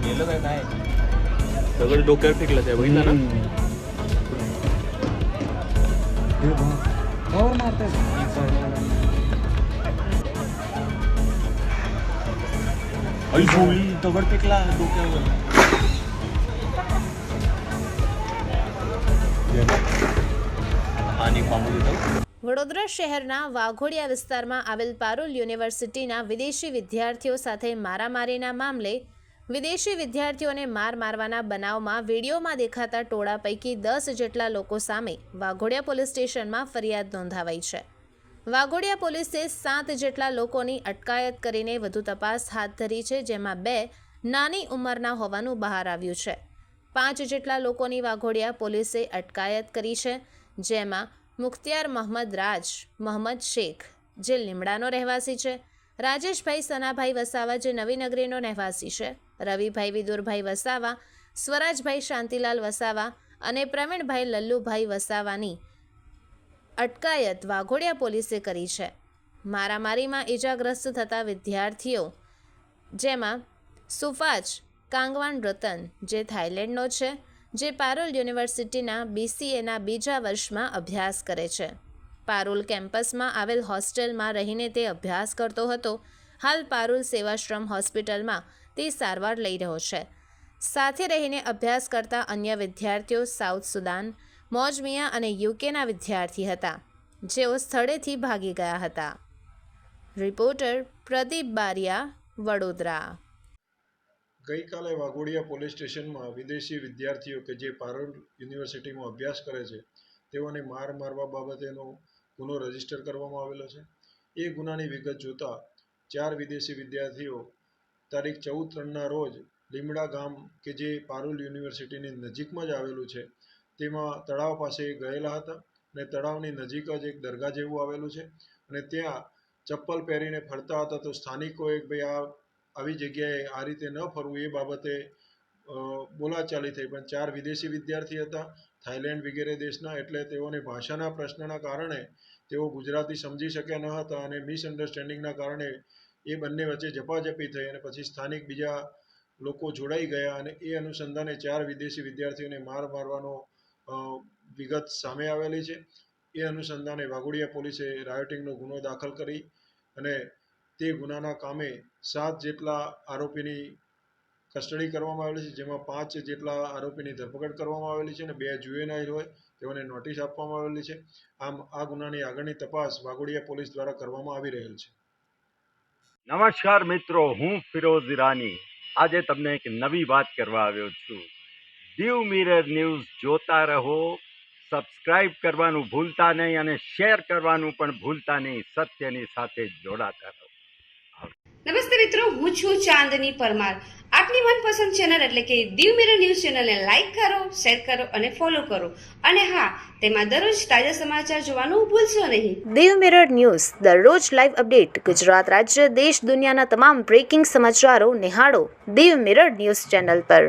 गेलं काय काय दगड डोक्यावर फेकला त्या बघितला ना दगड फेकला डोक्यावर आणि पामू देतो. વડોદરા શહેરના વાઘોડિયા વિસ્તારમાં આવેલ પારુલ યુનિવર્સિટીના વિદેશી વિદ્યાર્થીઓ સાથે મારામારીના મામલે વિદેશી વિદ્યાર્થીઓને મારવાના બનાવમાં વિડીયોમાં દેખાતા ટોળા પૈકી 10 જેટલા લોકો સામે વાઘોડિયા પોલીસ સ્ટેશનમાં ફરિયાદ નોંધાવાઈ છે. વાઘોડિયા પોલીસે 7 જેટલા લોકોની અટકાયત કરીને વધુ તપાસ હાથ ધરી છે, જેમાં 2 નાની ઉંમરના હોવાનું બહાર આવ્યું છે. 5 જેટલા લોકોની વાઘોડિયા પોલીસે અટકાયત કરી છે, જેમાં મુખ્તિયાર મોહમ્મદ રાજ મોહમ્મદ શેખ જે લીમડાનો રહેવાસી છે, રાજેશભાઈ સનાભાઈ વસાવા જે નવીનગરીનો રહેવાસી છે, રવિભાઈ વિદુરભાઈ વસાવા, સ્વરાજભાઈ શાંતિલાલ વસાવા અને પ્રવીણભાઈ લલ્લુભાઈ વસાવાની અટકાયત વાઘોડિયા પોલીસે કરી છે. મારામારીમાં ઇજાગ્રસ્ત થતા વિદ્યાર્થીઓ જેમાં સુફાજ કાંગવાન રતન જે થાઇલેન્ડનો છે, જે પારુલ યુનિવર્સિટીના BCAના બીજા વર્ષમાં અભ્યાસ કરે છે. પારુલ કેમ્પસમાં આવેલ હોસ્ટેલમાં રહીને તે અભ્યાસ કરતો હતો. હાલ પારુલ સેવાશ્રમ હોસ્પિટલમાં તે સારવાર લઈ રહ્યો છે. સાથે રહીને અભ્યાસ કરતા અન્ય વિદ્યાર્થીઓ સાઉથ સુદાન, મોજમિયા અને યુકેના વિદ્યાર્થી હતા, જેઓ સ્થળેથી ભાગી ગયા હતા. રિપોર્ટર પ્રદીપ બારિયા, વડોદરા. ગઈકાલે વાઘોડિયા પોલીસ સ્ટેશનમાં વિદેશી વિદ્યાર્થીઓ કે જે પારુલ યુનિવર્સિટીમાં અભ્યાસ કરે છે તેઓને મારવા બાબતેનો ગુનો રજીસ્ટર કરવામાં આવેલો છે. એ ગુનાની વિગત જોતાં 4 વિદેશી વિદ્યાર્થીઓ તારીખ 14/3ના રોજ લીમડા ગામ કે જે પારુલ યુનિવર્સિટીની નજીકમાં જ આવેલું છે તેમાં તળાવ પાસે ગયેલા હતા અને તળાવની નજીક જ એક દરગાહ જેવું આવેલું છે અને ત્યાં ચપ્પલ પહેરીને ફરતા હતા. તો સ્થાનિકોએ ભાઈ આવી જગ્યાએ આ રીતે ન ફરવું એ બાબતે બોલાચાલી થઈ, પણ 4 વિદેશી વિદ્યાર્થી હતા થાઇલેન્ડ વગેરે દેશના, એટલે તેઓને ભાષાના પ્રશ્નના કારણે તેઓ ગુજરાતી સમજી શક્યા ન હતા અને મિસઅન્ડરસ્ટેન્ડિંગના કારણે એ બંને વચ્ચે ઝપાઝપી થઈ અને પછી સ્થાનિક બીજા લોકો જોડાઈ ગયા અને એ અનુસંધાને 4 વિદેશી વિદ્યાર્થીઓને મારવાનો વિગત સામે આવેલી છે. એ અનુસંધાને વાઘોડિયા પોલીસે રાયોટિંગનો ગુનો દાખલ કરી અને તે ગુનાના કામે 7 જેટલા આરોપીની કસ્ટડી કરવામાં આવેલી છે, જેમાં 5 જેટલા આરોપીની ધરપકડ કરવામાં આવેલી છે અને 2 જુવેનાઇલ હોય તેઓને નોટિસ આપવામાં આવેલી છે. આમ આ ગુનાની આગળની તપાસ વાઘોડિયા પોલીસ દ્વારા કરવામાં આવી રહેલ છે. નમસ્કાર મિત્રો, હું ફિરોઝ ઈરાની આજે તમને એક નવી વાત કરવા આવ્યો છું. દીવ મિરર ન્યૂઝ જોતા રહો, સબસ્ક્રાઇબ કરવાનું ભૂલતા નહીં અને શેર કરવાનું પણ ભૂલતા નહીં. સત્યની સાથે જોડાતા રહો. નમસ્તે મિત્રો, હું છું ચાંદની પરમાર. આપની મનપસંદ ચેનલ એટલે કે દીવ મિરર ન્યૂઝ ચેનલને લાઈક કરો, શેર કરો અને ફોલો કરો. અને હા, તેમાં દરરોજ તાજા સમાચાર જોવાનું ભૂલશો નહીં. દીવ મિરર ન્યૂઝ દરરોજ લાઈવ અપડેટ ગુજરાત રાજ્ય, દેશ, દુનિયાના તમામ બ્રેકિંગ સમાચારો નિહાળો દીવ મિરર ન્યૂઝ ચેનલ પર.